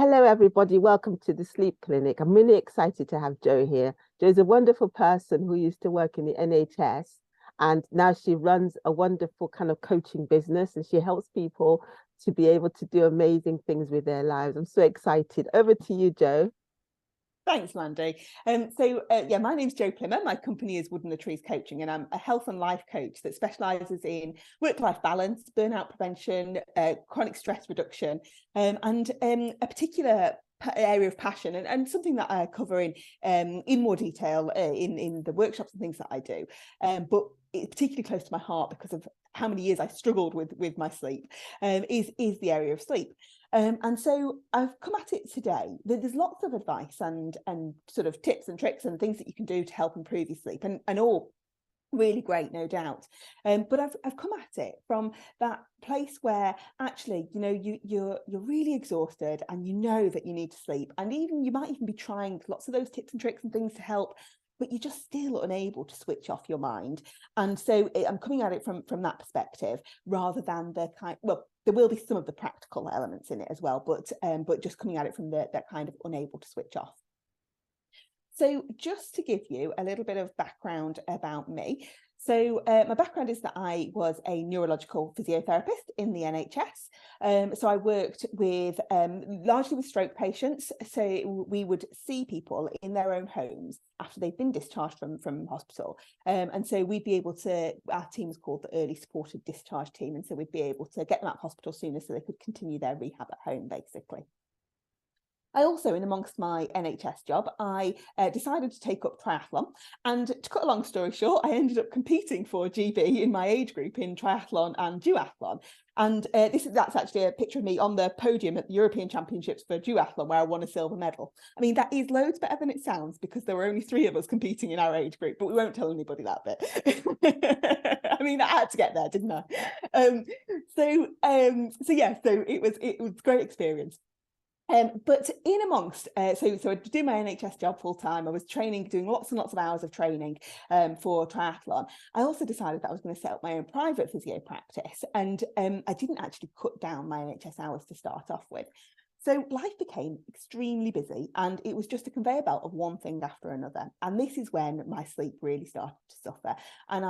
Hello, everybody. Welcome to the Sleep Clinic. I'm really excited to have Jo here. Jo's a wonderful person who used to work in the NHS, and now she runs a wonderful kind of coaching business, and she helps people to be able to do amazing things with their lives. I'm so excited. Over to you, Jo. Thanks, Mandy. My name's Jo Plimmer. My company is Wood and the Trees Coaching, and I'm a health and life coach that specialises in work-life balance, burnout prevention, chronic stress reduction, and a particular area of passion and something that I cover in more detail in the workshops and things that I do. But it's particularly close to my heart because of how many years I struggled with my sleep, is the area of sleep. And so I've come at it today. There's lots of advice and sort of tips and tricks and things that you can do to help improve your sleep, and all really great, no doubt. But I've come at it from that place where actually, you're really exhausted and you know that you need to sleep, and you might even be trying lots of those tips and tricks and things to help, but you're just still unable to switch off your mind. And so I'm coming at it from that perspective rather than there will be some of the practical elements in it as well, but just coming at it from that kind of unable to switch off. So just to give you a little bit of background about me. So my background is that I was a neurological physiotherapist in the NHS. So I worked with largely with stroke patients. So we would see people in their own homes after they've been discharged from hospital. And so we'd be able to, our team was called the Early Supported Discharge Team. And so we'd be able to get them out of hospital sooner so they could continue their rehab at home, basically. I also, in amongst my NHS job, I decided to take up triathlon. And to cut a long story short, I ended up competing for GB in my age group in triathlon and duathlon. And that's actually a picture of me on the podium at the European Championships for duathlon, where I won a silver medal. I mean, that is loads better than it sounds, because there were only 3 of us competing in our age group, but we won't tell anybody that bit. I mean, I had to get there, didn't I? So it was a great experience. But in amongst, so I do my NHS job full time. I was training, doing lots and lots of hours of training for triathlon. I also decided that I was going to set up my own private physio practice, and I didn't actually cut down my NHS hours to start off with. So life became extremely busy, and it was just a conveyor belt of one thing after another. And this is when my sleep really started to suffer. And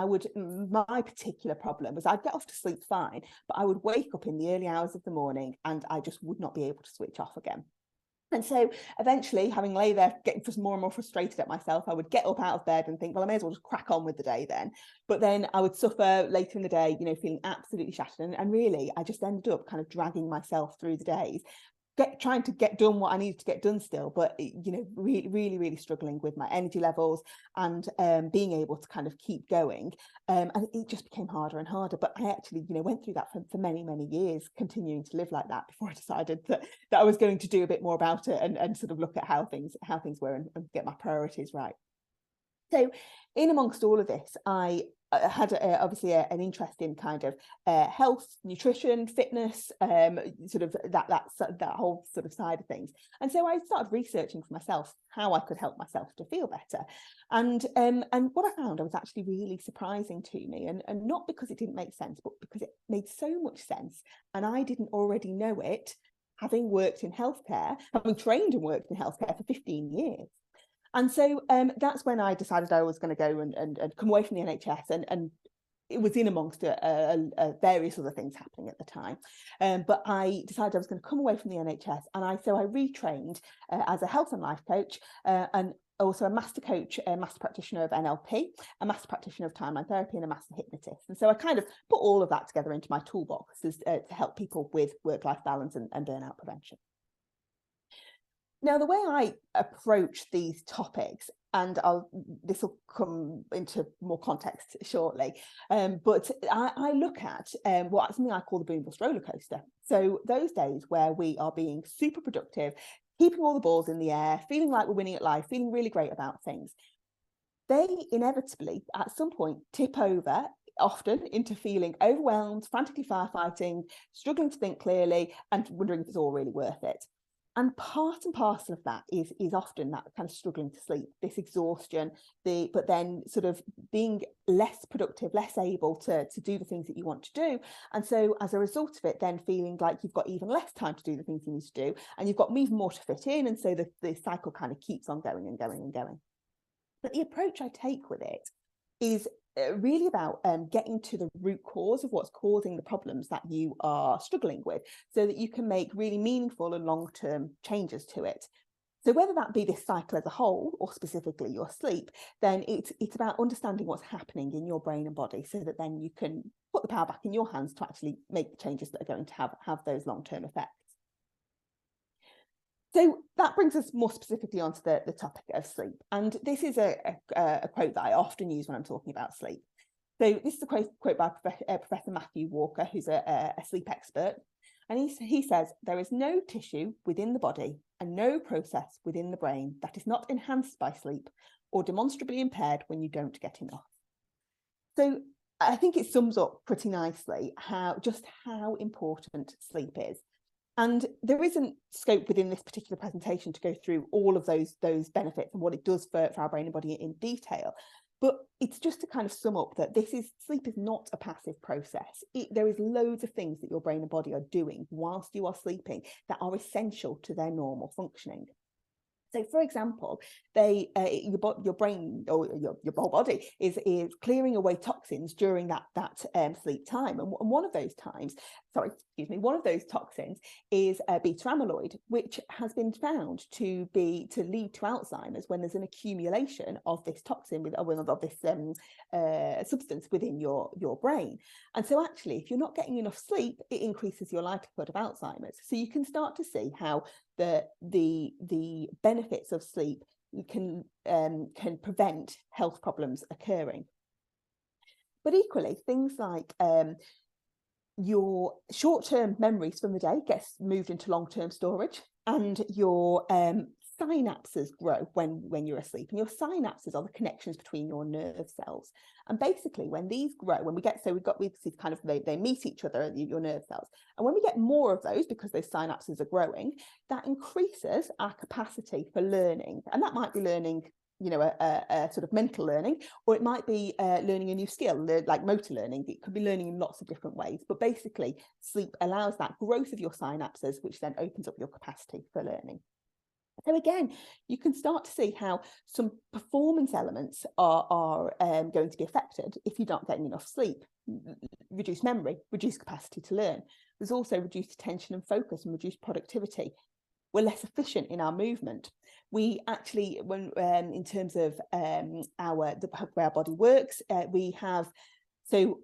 my particular problem was I'd get off to sleep fine, but I would wake up in the early hours of the morning and I just would not be able to switch off again. And so eventually, having lay there getting more and more frustrated at myself, I would get up out of bed and think, well, I may as well just crack on with the day then. But then I would suffer later in the day, feeling absolutely shattered. And really, I just ended up kind of dragging myself through the days, trying to get done what I needed to get done still, but really struggling with my energy levels and being able to kind of keep going, and it just became harder and harder. But I actually went through that for many years, continuing to live like that, before I decided that I was going to do a bit more about it and sort of look at how things were and get my priorities right. So in amongst all of this, I had obviously an interest in kind of health, nutrition, fitness, sort of that whole sort of side of things. And so I started researching for myself how I could help myself to feel better. And what I found was actually really surprising to me, and not because it didn't make sense, but because it made so much sense, and I didn't already know it, having worked in healthcare, having trained and worked in healthcare for 15 years. And so that's when I decided I was going to go and come away from the NHS, and it was in amongst various other things happening at the time. But I decided I was going to come away from the NHS, and I retrained as a health and life coach, and also a master coach, a master practitioner of NLP, a master practitioner of timeline therapy, and a master hypnotist. And so I kind of put all of that together into my toolbox to help people with work-life balance and burnout prevention. Now, the way I approach these topics, and this will come into more context shortly, but I look at something I call the boom bust roller coaster. So those days where we are being super productive, keeping all the balls in the air, feeling like we're winning at life, feeling really great about things, they inevitably at some point tip over, often into feeling overwhelmed, frantically firefighting, struggling to think clearly, and wondering if it's all really worth it. And part and parcel of that is often that kind of struggling to sleep, this exhaustion, but then sort of being less productive, less able to do the things that you want to do. And so as a result of it, then feeling like you've got even less time to do the things you need to do, and you've got even more to fit in. And so the cycle kind of keeps on going and going and going. But the approach I take with it is really about getting to the root cause of what's causing the problems that you are struggling with, so that you can make really meaningful and long-term changes to it. So whether that be this cycle as a whole, or specifically your sleep, then it's about understanding what's happening in your brain and body, so that then you can put the power back in your hands to actually make the changes that are going to have those long-term effects. So that brings us more specifically onto the topic of sleep. And this is a quote that I often use when I'm talking about sleep. So this is a quote by Professor Matthew Walker, who's a sleep expert. And he says, "There is no tissue within the body and no process within the brain that is not enhanced by sleep or demonstrably impaired when you don't get enough." So I think it sums up pretty nicely how important sleep is. And there isn't scope within this particular presentation to go through all of those benefits and what it does for our brain and body in detail. But it's just to kind of sum up that sleep is not a passive process. There is loads of things that your brain and body are doing whilst you are sleeping that are essential to their normal functioning. So, for example, your brain or your whole body is clearing away toxins during that sleep time, and one of those toxins is beta amyloid, which has been found to lead to Alzheimer's when there's an accumulation of this toxin of this substance within your brain. And so, actually, if you're not getting enough sleep, it increases your likelihood of Alzheimer's. So you can start to see how the benefits of sleep can prevent health problems occurring. But equally, things like your short-term memories from the day gets moved into long-term storage, and your synapses grow when you're asleep. And your synapses are the connections between your nerve cells. And basically, when these grow, they meet each other, your nerve cells. And when we get more of those, because those synapses are growing, that increases our capacity for learning. And that might be learning, a sort of mental learning, or it might be learning a new skill, like motor learning. It could be learning in lots of different ways. But basically, sleep allows that growth of your synapses, which then opens up your capacity for learning. So again, you can start to see how some performance elements are going to be affected if you're not getting enough sleep. Reduced memory, reduced capacity to learn. There's also reduced attention and focus and reduced productivity. We're less efficient in our movement. We actually, in terms of where our body works, we have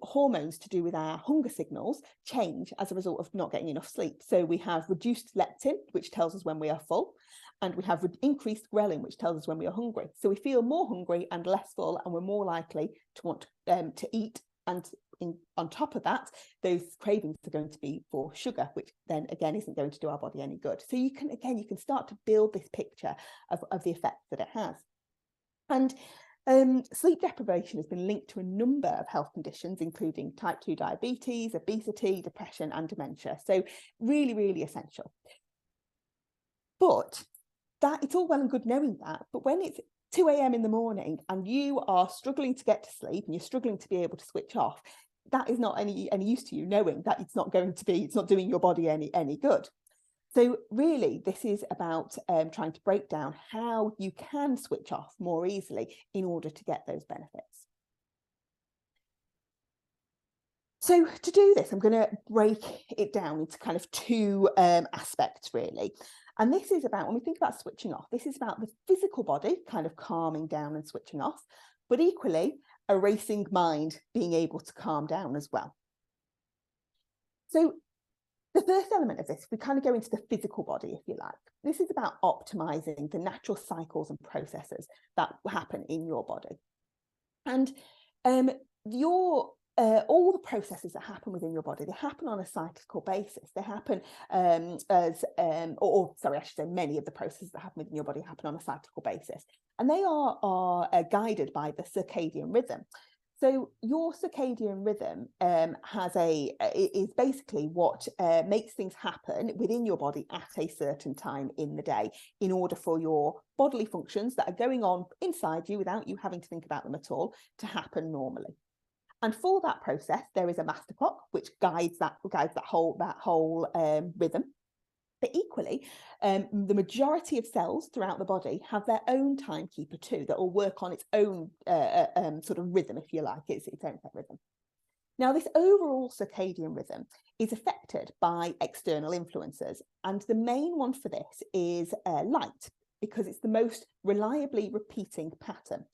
hormones to do with our hunger signals change as a result of not getting enough sleep. So we have reduced leptin, which tells us when we are full, and we have increased ghrelin, which tells us when we are hungry. So we feel more hungry and less full, and we're more likely to want to eat. And on top of that, those cravings are going to be for sugar, which then again isn't going to do our body any good. So you can start to build this picture of the effects that it has. And sleep deprivation has been linked to a number of health conditions, including type 2 diabetes, obesity, depression, and dementia. So really, really essential. But that it's all well and good knowing that, but when it's 2 a.m. in the morning and you are struggling to get to sleep and you're struggling to be able to switch off, that is not any use to you, knowing that it's not doing your body any good. So really, this is about trying to break down how you can switch off more easily in order to get those benefits. So to do this, I'm going to break it down into kind of two aspects, really. And this is about, when we think about switching off, this is about the physical body kind of calming down and switching off, but equally a racing mind being able to calm down as well. So the first element of this, we kind of go into the physical body, if you like. This is about optimizing the natural cycles and processes that happen in your body. And all the processes that happen within your body, they happen on a cyclical basis. They happen many of the processes that happen within your body happen on a cyclical basis. And they are guided by the circadian rhythm. So your circadian rhythm is basically what makes things happen within your body at a certain time in the day in order for your bodily functions that are going on inside you without you having to think about them at all to happen normally. And for that process, there is a master clock which guides that whole rhythm. But equally, the majority of cells throughout the body have their own timekeeper too, that will work on its own sort of rhythm, if you like, its own rhythm. Now, this overall circadian rhythm is affected by external influences, and the main one for this is light, because it's the most reliably repeating pattern.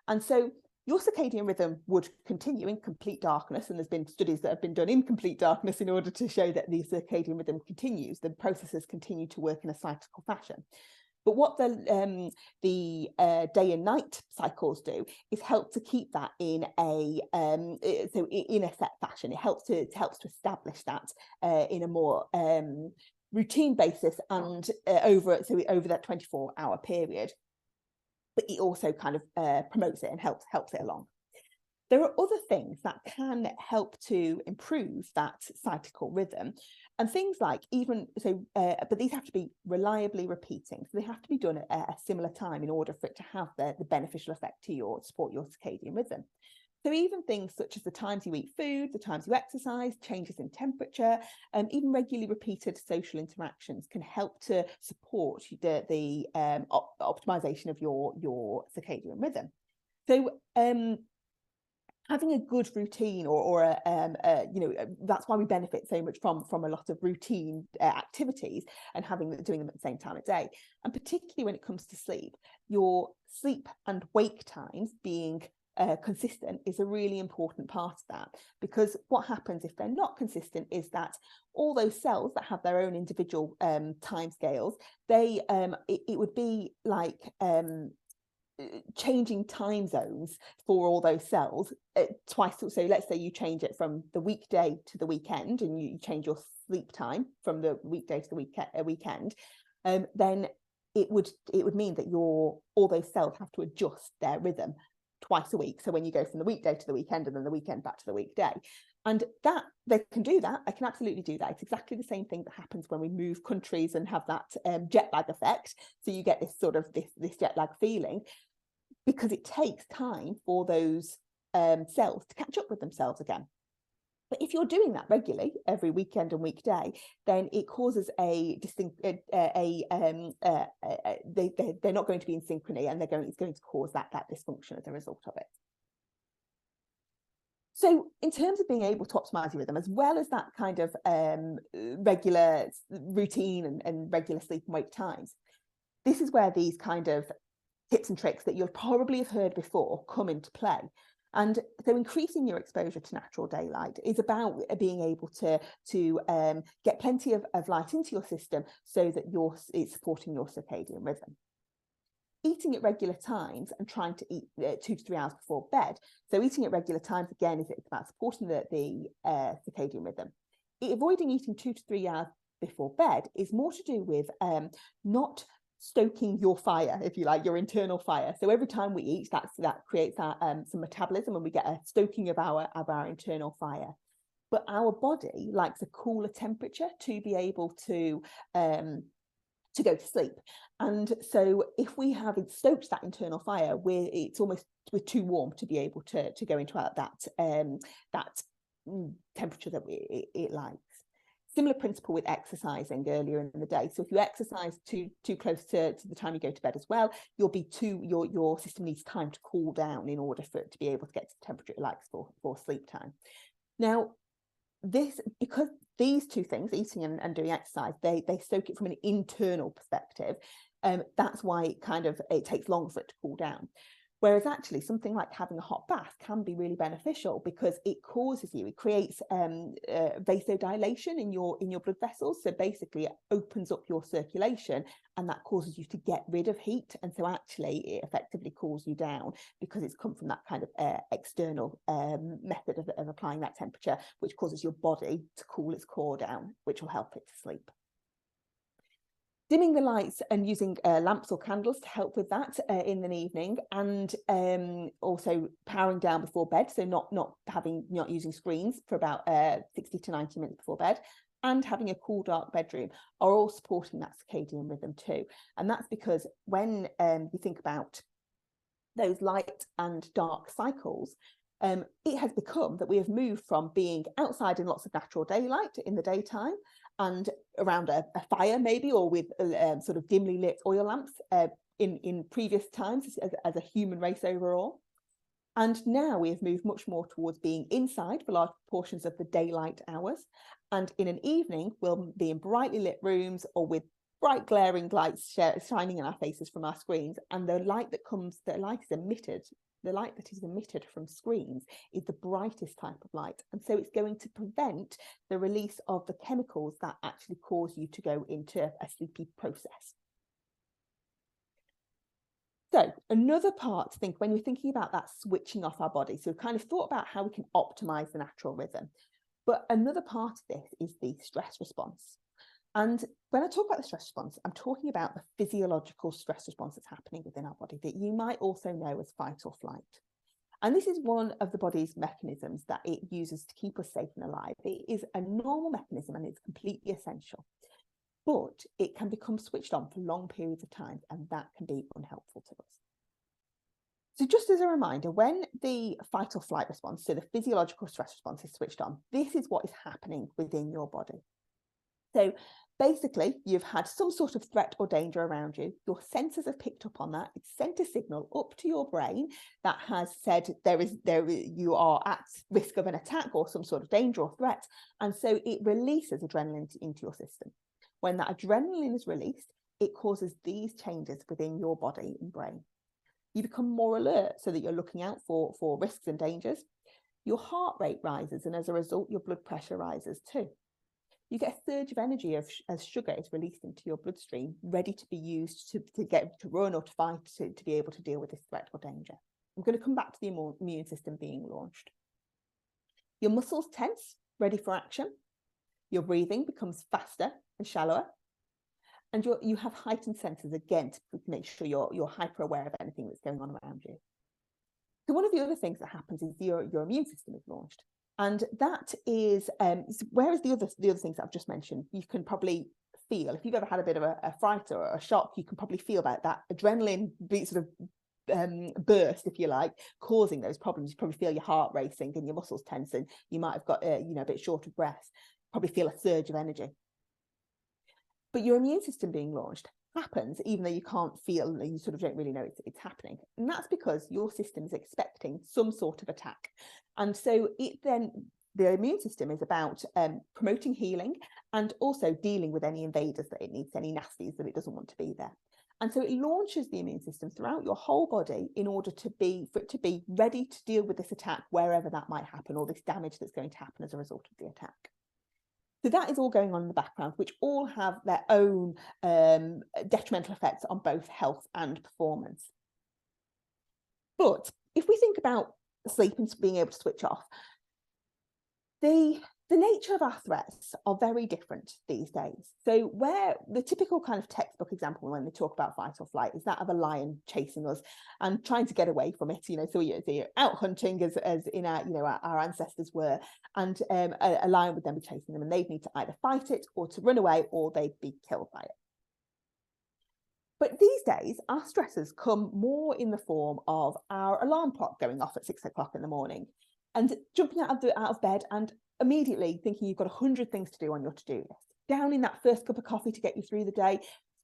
And so your circadian rhythm would continue in complete darkness, and there's been studies that have been done in complete darkness in order to show that the circadian rhythm continues, the processes continue to work in a cyclical fashion. But what the day and night cycles do is help to keep that in a set fashion. It helps to establish that in a more routine basis and over that 24-hour period. But it also kind of promotes it and helps it along. There are other things that can help to improve that cyclical rhythm, and things like but these have to be reliably repeating. So they have to be done at a similar time in order for it to have the beneficial effect to support your circadian rhythm. So even things such as the times you eat food, the times you exercise, changes in temperature, even regularly repeated social interactions can help to support the optimization of your circadian rhythm. So having a good routine that's why we benefit so much from a lot of routine activities and doing them at the same time of day. And particularly when it comes to sleep, your sleep and wake times being consistent is a really important part of that, because what happens if they're not consistent is that all those cells that have their own individual time scales, it would be like changing time zones for all those cells twice. So let's say you change it from the weekday to the weekend, and you change your sleep time from the weekday to the weekend, then it would mean that all those cells have to adjust their rhythm twice a week. So when you go from the weekday to the weekend and then the weekend back to the weekday, and that they can do that, they can absolutely do that. It's exactly the same thing that happens when we move countries and have that jet lag effect. So you get this sort of this jet lag feeling, because it takes time for those cells to catch up with themselves again. But if you're doing that regularly every weekend and weekday, then it causes they're not going to be in synchrony, and it's going to cause that dysfunction as a result of it. So in terms of being able to optimize your rhythm, as well as that kind of regular routine and regular sleep and wake times, this is where these kind of tips and tricks that you'll probably have heard before come into play. And so increasing your exposure to natural daylight is about being able to get plenty of light into your system so that it's supporting your circadian rhythm. Eating at regular times and trying to eat 2 to 3 hours before bed. So eating at regular times, again, is about supporting the circadian rhythm. Avoiding eating 2 to 3 hours before bed is more to do with not stoking your fire, if you like, your internal fire. So every time we eat, that creates some metabolism, and we get a stoking of our internal fire. But our body likes a cooler temperature to be able to go to sleep. And so if we haven't stoked that internal fire, we're too warm to be able to go into that temperature that it likes. Similar principle with exercising earlier in the day. So if you exercise too close to the time you go to bed as well, your system needs time to cool down in order for it to be able to get to the temperature it likes for sleep time. Now, because these two things, eating and doing exercise, they stoke it from an internal perspective. That's why it takes longer for it to cool down. Whereas actually something like having a hot bath can be really beneficial, because it creates vasodilation in your blood vessels. So basically it opens up your circulation, and that causes you to get rid of heat. And so actually it effectively cools you down, because it's come from that kind of external method of applying that temperature, which causes your body to cool its core down, which will help it to sleep. Dimming the lights and using lamps or candles to help with that in the evening, and also powering down before bed, so not using screens for about 60 to 90 minutes before bed, and having a cool, dark bedroom are all supporting that circadian rhythm too. And that's because when you think about those light and dark cycles, it has become that we have moved from being outside in lots of natural daylight in the daytime and around a fire maybe, or with sort of dimly lit oil lamps in previous times as a human race overall. And now we have moved much more towards being inside for large portions of the daylight hours. And in an evening, we'll be in brightly lit rooms or with bright glaring lights shining in our faces from our screens. And the light that is emitted from screens is the brightest type of light. And so it's going to prevent the release of the chemicals that actually cause you to go into a sleepy process. So another part to think when you're thinking about that switching off our body. So we've kind of thought about how we can optimize the natural rhythm. But another part of this is the stress response. And when I talk about the stress response, I'm talking about the physiological stress response that's happening within our body that you might also know as fight or flight. And this is one of the body's mechanisms that it uses to keep us safe and alive. It is a normal mechanism and it's completely essential. But it can become switched on for long periods of time, and that can be unhelpful to us. So just as a reminder, when the fight or flight response, so the physiological stress response, is switched on, this is what is happening within your body. So basically, you've had some sort of threat or danger around you. Your sensors have picked up on that. It's sent a signal up to your brain that has said you are at risk of an attack or some sort of danger or threat. And so it releases adrenaline into your system. When that adrenaline is released, it causes these changes within your body and brain. You become more alert so that you're looking out for risks and dangers. Your heart rate rises, and as a result, your blood pressure rises too. You get a surge of energy as sugar is released into your bloodstream, ready to be used to run or to fight, to be able to deal with this threat or danger. I'm going to come back to the immune system being launched. Your muscles tense, ready for action. Your breathing becomes faster and shallower. And you have heightened senses, again, to make sure you're hyper aware of anything that's going on around you. So one of the other things that happens is your immune system is launched. And that is, whereas the other things that I've just mentioned, you can probably feel, if you've ever had a bit of a fright or a shock, you can probably feel that adrenaline sort of burst, if you like, causing those problems. You probably feel your heart racing and your muscles tensing. You might have got a bit short of breath, probably feel a surge of energy. But your immune system being launched happens even though you can't feel, you sort of don't really know it's happening. And that's because your system is expecting some sort of attack. And so the immune system is about promoting healing and also dealing with any invaders that it needs, any nasties that it doesn't want to be there. And so it launches the immune system throughout your whole body in order for it to be ready to deal with this attack wherever that might happen, or this damage that's going to happen as a result of the attack. So that is all going on in the background, which all have their own detrimental effects on both health and performance. But if we think about sleep and being able to switch off, the nature of our threats are very different these days. So where the typical kind of textbook example when they talk about fight or flight is that of a lion chasing us and trying to get away from it, so you're out hunting as in our ancestors were, and a lion would then be chasing them, and they'd need to either fight it or to run away, or they'd be killed by it. But these days, our stressors come more in the form of our alarm clock going off at 6 o'clock in the morning, and jumping out of bed and immediately thinking you've got 100 things to do on your to-do list, downing that first cup of coffee to get you through the day,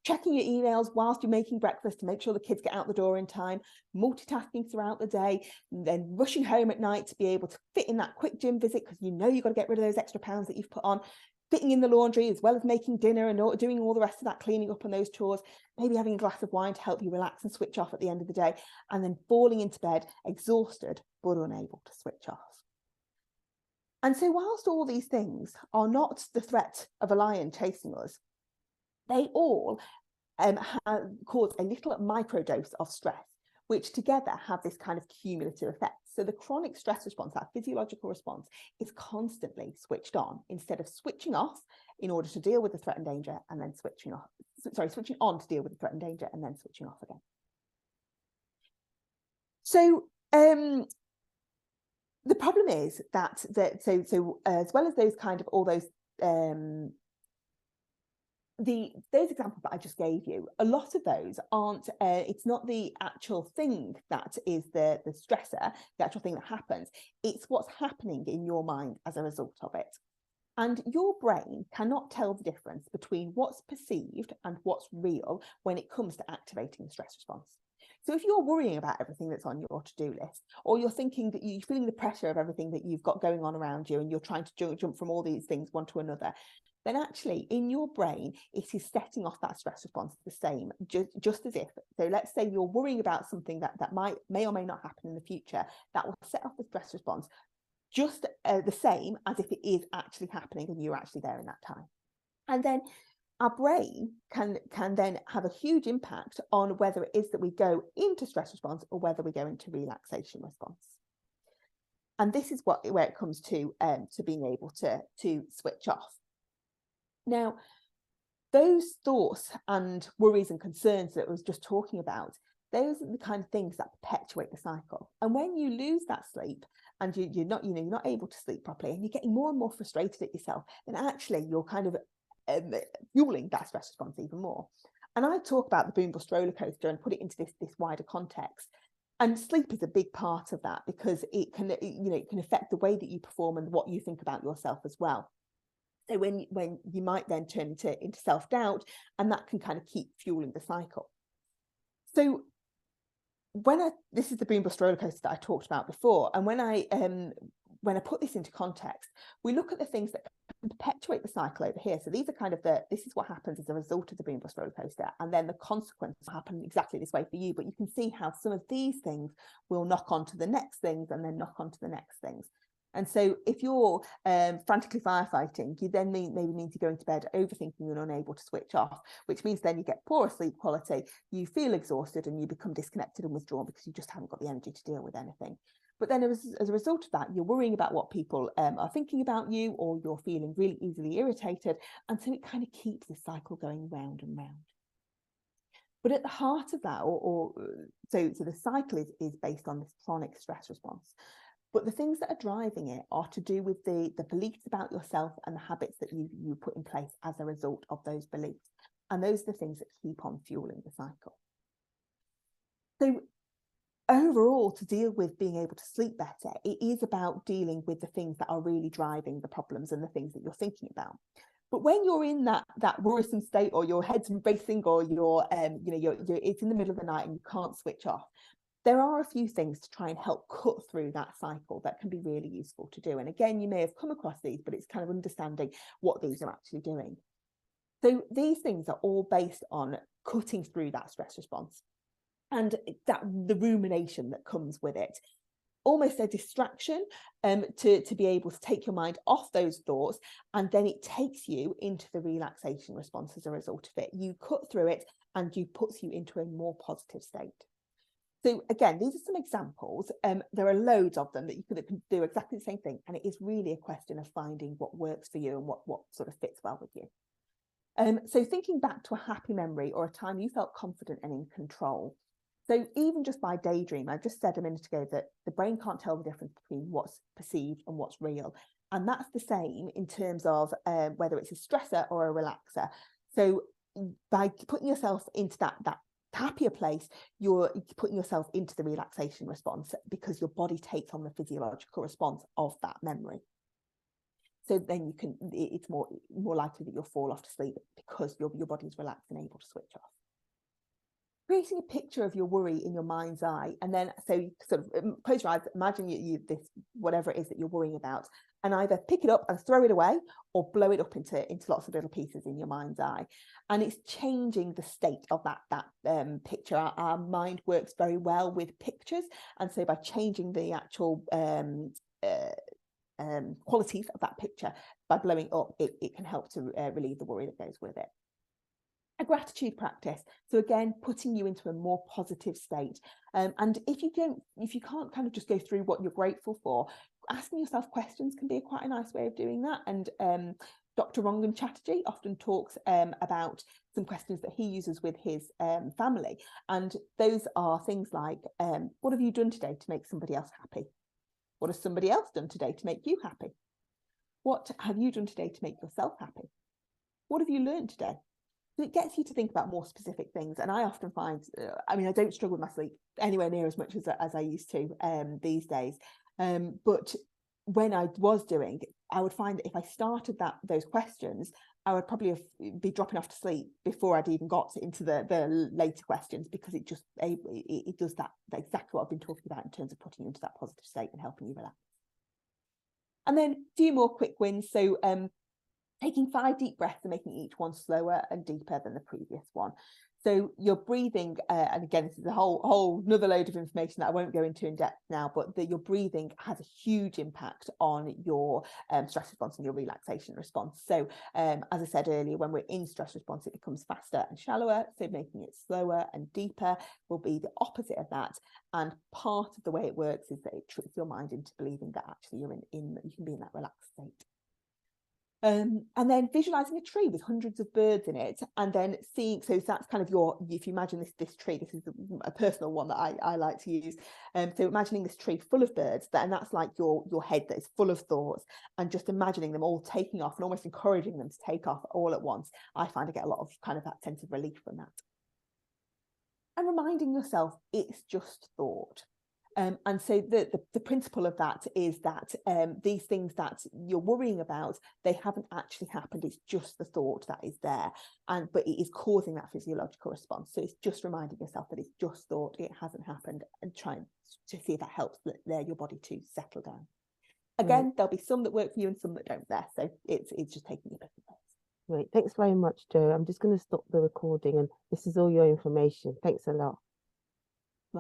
checking your emails whilst you're making breakfast to make sure the kids get out the door in time, multitasking throughout the day, and then rushing home at night to be able to fit in that quick gym visit because you've got to get rid of those extra pounds that you've put on, fitting in the laundry as well as making dinner and doing all the rest of that cleaning up and those chores, maybe having a glass of wine to help you relax and switch off at the end of the day, and then falling into bed exhausted but unable to switch off. And so whilst all these things are not the threat of a lion chasing us, they all cause a little microdose of stress, which together have this kind of cumulative effect. So the chronic stress response, that physiological response, is constantly switched on instead of switching off in order to deal with the threat and danger and then switching switching on to deal with the threat and danger, and then switching off again. So the problem is that as well as those kind of all those those examples that I just gave you, a lot of those aren't, it's not the actual thing that is the stressor, the actual thing that happens. It's what's happening in your mind as a result of it. And your brain cannot tell the difference between what's perceived and what's real when it comes to activating the stress response. So if you're worrying about everything that's on your to-do list, or you're thinking that you're feeling the pressure of everything that you've got going on around you, and you're trying to jump from all these things one to another, then actually in your brain, it is setting off that stress response the same, just as if, so let's say you're worrying about something that may or may not happen in the future, that will set off the stress response just the same as if it is actually happening and you're actually there in that time. And then our brain can then have a huge impact on whether it is that we go into stress response or whether we go into relaxation response. And this is where it comes to being able to switch off. Now, those thoughts and worries and concerns that I was just talking about, those are the kind of things that perpetuate the cycle. And when you lose that sleep and you're not able to sleep properly, and you're getting more and more frustrated at yourself, then actually you're kind of fueling that stress response even more. And I talk about the boom bust roller coaster and put it into this wider context. And sleep is a big part of that, because it can affect the way that you perform and what you think about yourself as well. So when you might then turn into self-doubt, and that can kind of keep fueling the cycle. So this is the boom bust roller coaster that I talked about before, and when I put this into context, we look at the things that can perpetuate the cycle over here. So these are kind of this is what happens as a result of the boom bust roller coaster, and then the consequences happen exactly this way for you. But you can see how some of these things will knock on to the next things, and then knock on to the next things. And so if you're frantically firefighting, you then maybe need to go into bed overthinking and unable to switch off, which means then you get poorer sleep quality, you feel exhausted, and you become disconnected and withdrawn because you just haven't got the energy to deal with anything. But then as a result of that, you're worrying about what people are thinking about you, or you're feeling really easily irritated. And so it kind of keeps the cycle going round and round. But at the heart of that, so the cycle is based on this chronic stress response. But the things that are driving it are to do with the beliefs about yourself and the habits that you put in place as a result of those beliefs. And those are the things that keep on fueling the cycle. So overall, to deal with being able to sleep better, it is about dealing with the things that are really driving the problems and the things that you're thinking about. But when you're in that worrisome state, or your head's racing, or it's in the middle of the night and you can't switch off, there are a few things to try and help cut through that cycle that can be really useful to do. And again, you may have come across these, but it's kind of understanding what these are actually doing. So these things are all based on cutting through that stress response and the rumination that comes with it. Almost a distraction to be able to take your mind off those thoughts, and then it takes you into the relaxation response as a result of it. You cut through it and it puts you into a more positive state. So again, these are some examples. There are loads of them that you can do exactly the same thing. And it is really a question of finding what works for you and what sort of fits well with you. So thinking back to a happy memory or a time you felt confident and in control. So even just by daydream, I just said a minute ago that the brain can't tell the difference between what's perceived and what's real. And that's the same in terms of whether it's a stressor or a relaxer. So by putting yourself into that happier place, you're putting yourself into the relaxation response, because your body takes on the physiological response of that memory. So then it's more likely that you'll fall off to sleep because your body's relaxed and able to switch off. Creating a picture of your worry in your mind's eye, and then so you sort of close your eyes, imagine you this whatever it is that you're worrying about, and either pick it up and throw it away, or blow it up into lots of little pieces in your mind's eye. And it's changing the state of that picture. Our mind works very well with pictures, and so by changing the actual qualities of that picture by blowing up, it can help to relieve the worry that goes with it. A gratitude practice, so again putting you into a more positive state, and if you can't kind of just go through what you're grateful for, asking yourself questions can be quite a nice way of doing that. And Dr. Rangan Chatterjee often talks about some questions that he uses with his family. And those are things like, what have you done today to make somebody else happy? What has somebody else done today to make you happy? What have you done today to make yourself happy? What have you learned today? So it gets you to think about more specific things. And I often find, I mean, I don't struggle with my sleep anywhere near as much as I used to these days. But when I was doing, I would find that if I started those questions, I would probably be dropping off to sleep before I'd even got into the later questions, because it just it does that exactly what I've been talking about in terms of putting you into that positive state and helping you relax. And then a few more quick wins. So taking 5 deep breaths and making each one slower and deeper than the previous one. So you're breathing, and again, this is a whole another load of information that I won't go into in depth now, but your breathing has a huge impact on your stress response and your relaxation response. So as I said earlier, when we're in stress response, it becomes faster and shallower. So making it slower and deeper will be the opposite of that. And part of the way it works is that it tricks your mind into believing that actually you can be in that relaxed state. And then visualizing a tree with hundreds of birds in it, and then seeing, so that's kind of if you imagine this tree, this is a personal one that I like to use. So imagining this tree full of birds, and that's like your head that is full of thoughts, and just imagining them all taking off and almost encouraging them to take off all at once. I find I get a lot of kind of that sense of relief from that. And reminding yourself it's just thought. And so the principle of that is that these things that you're worrying about, they haven't actually happened. It's just the thought that is there, but it is causing that physiological response. So it's just reminding yourself that it's just thought, it hasn't happened, and trying to see if that helps your body to settle down. Again, there'll be some that work for you and some that don't there. So it's just taking your pick and place. Great. Thanks very much, Jo. I'm just going to stop the recording, and this is all your information. Thanks a lot.